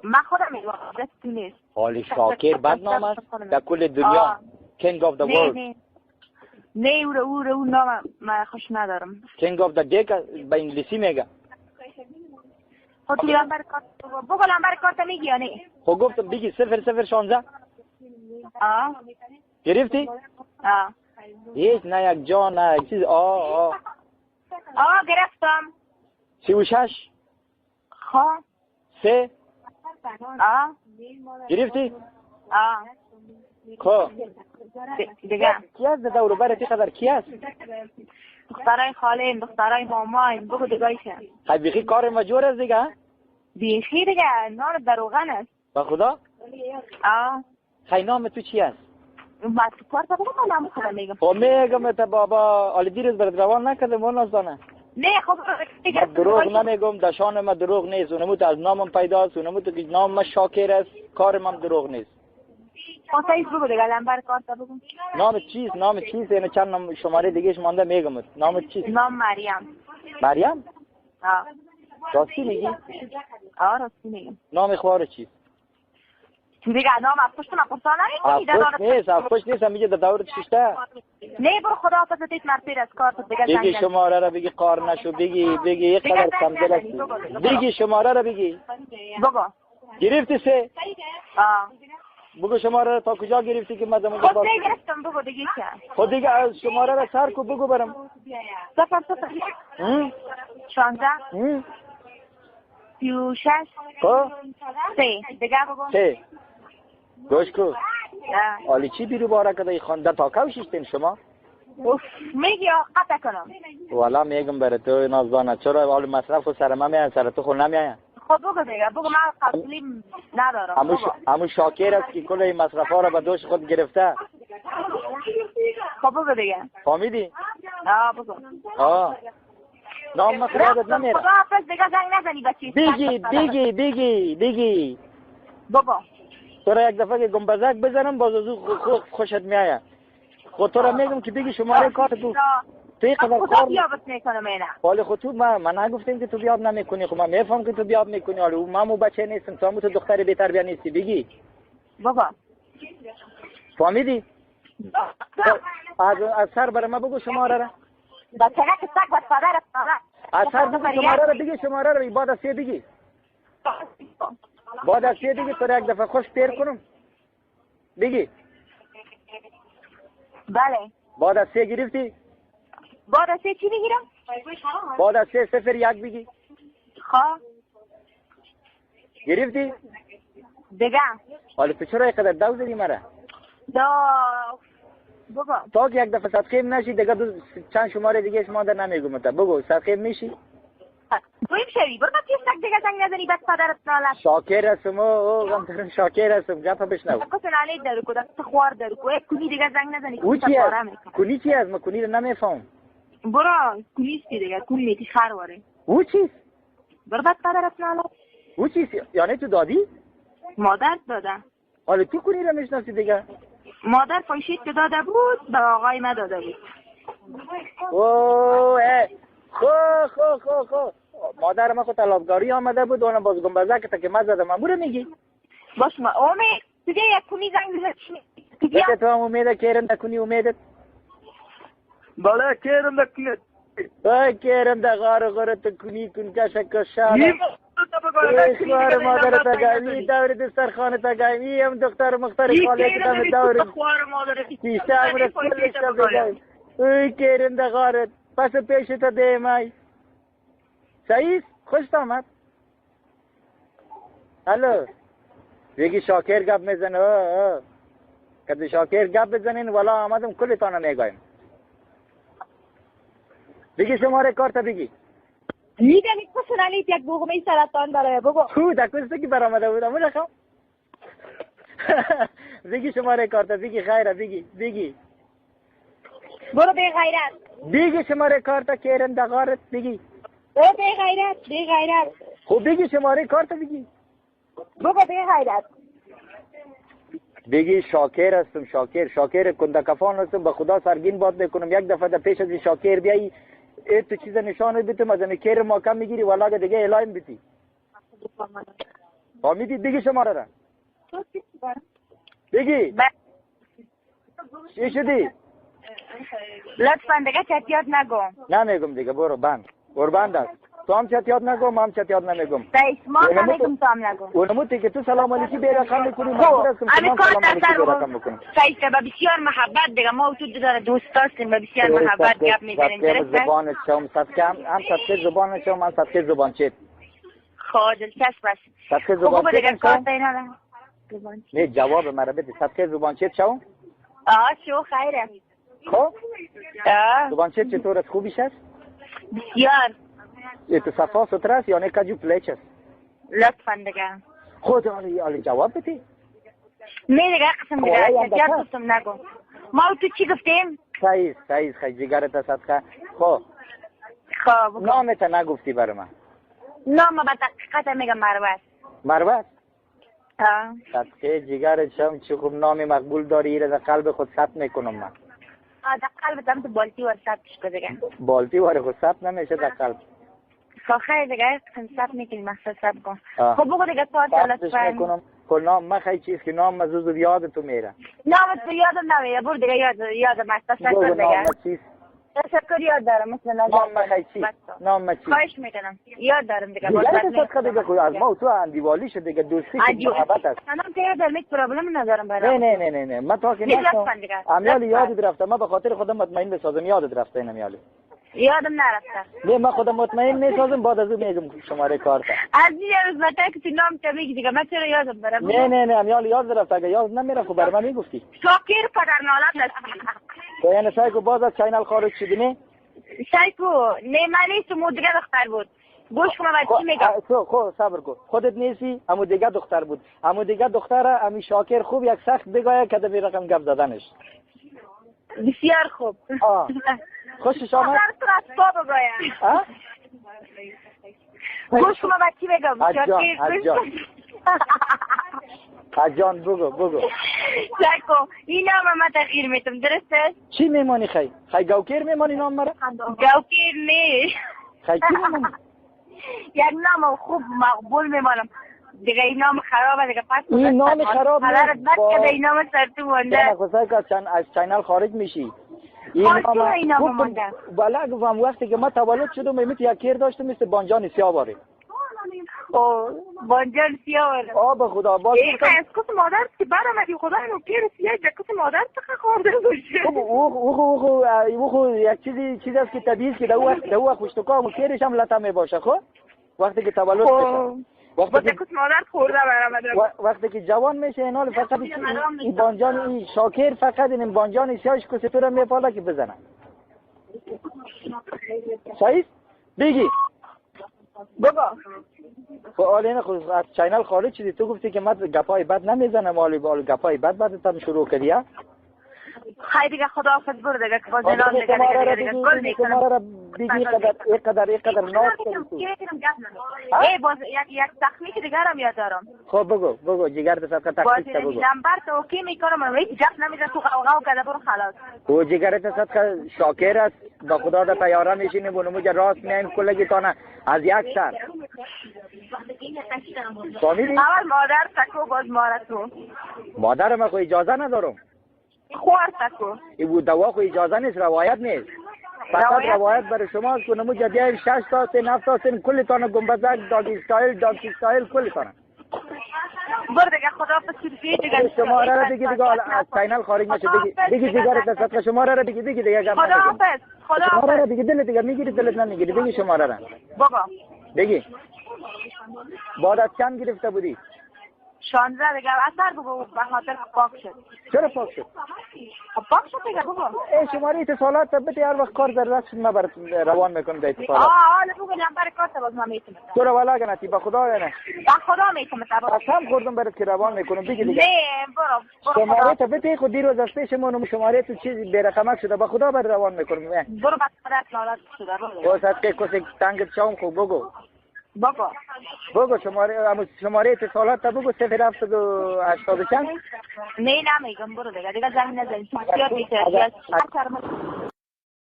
من خودم میگم دست تو نیست. آلی شاکر بدنام است در کل دنیا. King of the world. نه او نام من خوش ندارم. King of the day به انگلیسی میگه. خود لامبر کارت بگو لامبر کارت میگی یا نه؟ خب گفتم بگی 0016. گرفتی؟ هیچ نه یک جا نه یک چیز گرفتم. 36 خب 3 گرفتی؟ خب دیگه کی هست در دور برای قدر کی هست؟ دخترای خالیم دخترای مامایم بگو دیگه ایشه. خب بیخی کار مجور است دیگه؟ بیخی دیگه نام دروغن است. با خدا؟ خیلی نام تو چی است؟ ما تو کارت بگو من نام خودم میگم. خب میگم تا بابا آلی دیروز برد روان نکردم اون نازدانه. نه خب من دروغ نمیگم دشان من دروغ نیست اونموت از نامم پیداست اونموت که نام من شاکر است کارم هم دروغ نیست. خواستایش بگو دیگه لنبر کارت بگو. نام چیز اینه چند نام شماره دیگهش مانده میگم نام چیز؟ نام مریم. مریم؟ راستی میگی؟ راستی میگم. نام خوار چیست؟ تو دیگه نام افپشت من پرسانه نیست افپشت نیست هم میگه در دورت ششته. نه برو خدا حافظت ایت مرپیر از کارت دیگه بگی شماره را بگی قار نشو بگی یک قدر کمدل هستی بگی شماره را بگی بگو گرفتی سه؟ بگو شماره را تا کجا گرفتی که مدام خود گرفتم بگو دیگه چه خود دیگه از شماره را سر کو بگو برم 16 36 3 دیگه بگو 3 گوش کو آلی چی بیرو باره کده خانده تا کوشیشتین شما؟ میگی قطع کنم والا میگم برای تو نازدانه چرا حال مصرف خود سر من میان سر تو خود نمیان خب بگو دیگه بگو من قبلی ندارم همون شاکر است که کل این مصرف ها را به دوش خود گرفته خب بگو دیگه فهمیدی؟ بگو نام مصرفت نمیره خدا حافظ دیگه زنگ نزنی بچی بگی بگو تو را یک دفعه که گنبزک بزنم باز از او خوشت میآید خود تو را میگم که بگی شماره کارت تو توی قدر خدا بیابت میکنم اینا ولی خود تو من نگفتیم که تو بیاب نمیکنی خب من میفهم که تو بیاب میکنی ولی من بچه نیستم تو تو دختر بی تربیت نیستی بگی بابا فهمیدی از سر برای ما بگو شماره را بچه که سگ بس پدرت از سر بگو شماره را بگی شماره را بعد از 3 بگی بعد از 3 بگی تو را یک دفعه خوش پیر کنم بگی بله بعد از 3 گرفتی بعد از 3 چی بگیرم بعد از 3 01 بگی خواه گرفتی دیگه ولی تو چرا اینقدر دو زدی مرا بگو تا که یک دفعه صدقیم نشی دیگه چند شماره دیگه شما در نمیگم تا بگو صدقیم میشی تویم شوی برو تیز تک دیگه زنگ نزنی بس پدرت نالد شاکر هستم غمترم شاکر هستم گفت بشنو کسی نالی دارو کده خوار دارو که کنی دیگه زنگ نزنی او چی هست کنی چی هست من کنی رو نمیفهم برو کنیستی دیگه کنی میتی خرواره او چیست برو بس پدرت نالد او چیست یعنی تو دادی مادر داده حالا تو کنی رو میشناسی دیگه مادر پایشید که داده بود به آقای ما داده بود خو مادر ما خود طلبکاری آمده بود اونم باز گنبزک تا که من زدم من برو میگی باش ما اومی دیگه یک کنی زنگ بزن تو هم امیده کیرم دکنی امیدت بله کیرم دکنی کیرم دا غار تو کنی کن کشک شاله ایشوار مادر تا گایمی دور دستر خانه تا گایمی هم دختر مختار خاله که دم دور پیشته همونه کلش تا بگایم اوی کیرم دا غارت پس پیش تا دیمای سعید خوشت آمد الو بگی شاکر گپ میزنه که شاکر گپ بزنین والا آمدم کلتانو میگایم بگی شماره کارت بگی میگم این پسنالیت یک بوغمه سرطان برای بگو خود دکوسته که برآمده بودم اون رخم بگی شماره کارت بگی خیره بگی برو بی غیرت بگی شماره کارت کیرم دغارت بگی برو بی غیرت خب بگی شماره کارت بگی بگو بی غیرت بگی شاکر هستم شاکر کندکفان هستم به خدا سرگین باد میکنم یک دفعه در پیش از شاکر بیایی تو چیز نشانه بیتم از کیر ما کم میگیری والا دیگه اعلام بیتی فهمیدی؟ بگی شماره را بگی. چی شدی؟ لطفا دیگه چتیات نگو. نمیگم دیگه، برو بند است. تو هم چتیات نگو، ما هم چتیات نمیگم. ما نمیگم تو هم نگو. اونموتی که تو سلام علیکی به رقم میکنی، همین کار تسر بگم سعید با بسیار محبت دیگه ما و تو داره دوست داشتیم، با بسیار محبت گپ میزنیم. درسته؟ زبان شما صدقه هم صدقه زبان شما، من صدقه زبان چیت. خب دلچسب است. صدقه زبان چیت شما؟ نه جواب مرا بده. صدقه زبان چیت شما؟ شو خیره. خب؟ زبان چیت چطور است؟ خوبیش است؟ بسیار. تو صفا ستر است یا نه کجو پلیچ است؟ لطفا دیگه. خود حالی جواب بدی؟ نه دیگه قسم دیگه چتیات گفتم نگو. ما و تو چی گفتیم؟ صحیح خیلی جگرت صدقه. خب نامت نگفتی برای من. نام با دقیقت میگم مروت. صدقه جگرت شم چه خوب نام مقبول داری، ایره در قلب خود ثبت میکنم من. در قلب هم تو بالتی وار ثبتش کن دیگه. بالتی وار خود ثبت نمیشه در قلب. خیلی دیگه ثبت میکنی مقصد ثبت کن. خب بگو دیگه تو لطفا. کل نام من خیلی چیز که نام مزوز یاد تو میره. نامت تو یادم نمیره، برو دیگه یادم است. تشکر دیگه. نام چیز؟ تشکر یاد دارم مثل نام خیلی چیز. نام چیز؟ خواهش میکنم. یاد دارم دیگه. دیگه خود از ما و تو اندیوالی شد دیگه، دوستی که محبت است. منم که در میت پرابلم ندارم برام. نه من تا که نشم امیالی یاد رفته. من به خاطر خودم مطمئن بسازم یاد رفته این امیالی. یادم نرفته. نه من خودم مطمئن میسازم، بعد از اون میگم شماره کارت. از یه روز بعد که تو نام تو میگی دیگه من چرا یادم برم؟ نه امیالی یاد رفته. اگه یاد نمیرفت برای من میگفتی. شاکر پدر نالت هستی. تو یعنی سایکو باز از چینل خارج شدی نه؟ سایکو نه من نیستم، اون دیگه دختر بود. گوش کنم چی میگم. خب صبر کن. خودت نیستی، اما دیگه دختر بود. اما دیگه دختره امی شاکر خوب یک سخت بگاید که به رقم گپ زدنش. بسیار خوب. خوشش آمد؟ گوش کنم چی میگم. جان بگو. سایکو این نام من تغییر میتم، درسته؟ چی میمانی خی گوکر میمانی نام مرا؟ گوکر نه. خی چی میمانی؟ یک نام خوب مقبول میمانم دیگه. این نام خرابه دیگه. پس این نام خراب نیست با این نام سرتو مونده. نه خواستای که از چینل خارج میشی. این نام مونده. بالا گفتم وقتی که من تولد شدم میمت یک کیر داشتم مثل بانجان سیاواری. بانجان سیاواری. به خدا باز از کس مادر که برآمدی خدا اینو کیر سیاه کس مادر چقدر خورده باشه. او یک چیزی است که طبیعی است که در وقت پشتکام کیرش هم لطمه میباشه. خب وقتی که تولد بشه وقتی که مادر خورده برآمده وقتی که جوان میشه اینا فقط این بانجان این شاکر فقط این بانجان سیاهش کسی تو رو میپاله که بزنه. صحیح بگی بابا. خب آلینه خود از چینل خارج شدی. تو گفتی که من گپای بد نمیزنم، آلی گپای بد تام شروع کردی. خیلی دیگه خداحافظ برو دیگه که باز اعلان دیگه گل میکنم. شما را بگی قدر ناز کنی. باز یک تخمیک دیگه هم یاد دارم. خب بگو جگر تو صدقه تخمیک تا بگو. نمبر تو اوکی میکنم و هیچ جف نمیزن تو قوقا و کده برو خلاص. او جگر تو صدقه شاکر است. با خدا در تیاره میشینیم و نموجه راست میایم کلگی تانه از یک سر. فهمیدی؟ اول مادر تکو باز مارتو. مادر من خو اجازه ندارم. خوار تکو. این دوا خو اجازه نیست، روایت نیست. فقط روایت برای شما که نموجه دیگه 6 تا 7 تا کلی تانه گنبزک داگی استایل کلی تانه. برو دیگه خداحافظ دیگه. شماره را بگی دیگه از چینل خارج نشه. بگی دیگه صدقه شماره را بگی دیگه. خداحافظ. شماره را بگی دیگه میگیری دلت نمیگیری. بگی شماره را. بابا. بگی. بعد از چند گرفته بودی؟ 16 دیگه. اثر بگو به خاطر پاک شد. چرا پاک شد؟ پاک شد دیگه بابا. شماره اتصالات بده هر وقت کار ضرورت شد من برات روان میکنم در اتصالات. حالا بگو نمبر کارت باز من میتونم. تو رو والا گناتی به خدا یا نه؟ به خدا میتونم بابا. قسم خوردم برات که روان میکنم. بگی دیگه. نه برو. شماره تو بده خود دیروز از پیشمون شماره تو چیزی به رقمک شده به خدا برات روان میکنم. برو بس خدا اطلاعات شده برو. او صدقه کسی تنگت شام خوب بگو. بگو شماره اتصالات تا بگو 070 چند؟ نه نمیگم برو دیگه زمین نزنی تو بسیار بیتر.